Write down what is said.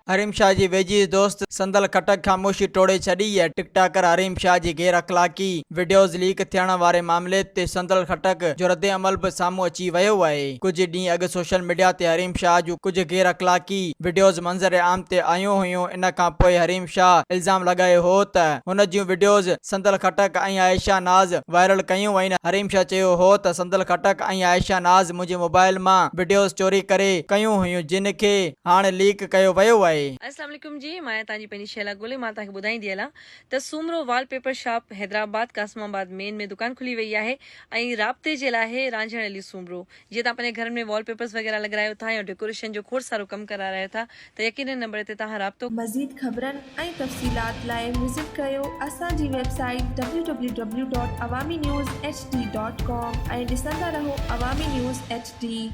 हरीम शाह जी वेझी दोस्त संदल खटक ख़ामोशी टोड़े छॾी है। टिकटॉकर हरीम शाह जी गैर अखलाकी वीडियोज़ लीक थियण वारे मामले ते संदल खटक जो रद्द अमल बि साम्हूं अची वियो आहे। कुझु ॾींहं अॻु सोशल मीडिया ते हरीम शाह जूं कुझु गैर अखलाकी वीडियोज़ मंज़र आम ते आयूं हुयूं। इन खां पोइ हरीम शाह इल्ज़ाम लॻायो हो त हुन जूं वीडियोज़ संदल खटक ऐं आयशा नाज़ वायरल कयूं आहिनि। हरीम शाह चयो हो त संदल खटक ऐं आयशा नाज़ मुंहिंजे मोबाइल मां वीडियोज़ चोरी करे कयूं हुयूं, जिन खे हाणे लीक कयो वियो आहे। अस्सलाम वालेकुम जी, मैं तांजी पंहिंजी शैला गुले मां तव्हांखे ॿुधाईंदी हलां त Soomro wallpaper shop Hyderabad Qasimabad main में दुकान खुली वई आहे ऐं राब्ते जे लाइ रांझण अली सूमरो। जीअं तव्हां पंहिंजे घर में वॉलपेपर्स वग़ैरह लॻारायो था या डेकोरेशन जो खोड़ सारो कमु करारायो था त यकीनन नंबर ते तव्हां राब्तो मज़ीद ख़बरनि ऐं तफ़सीलात लाइ विज़िट कयो असांजी वेबसाइट www.awamiNewsHD.com ऐं ॾिसंदा रहो अवामी न्यूज़ HD।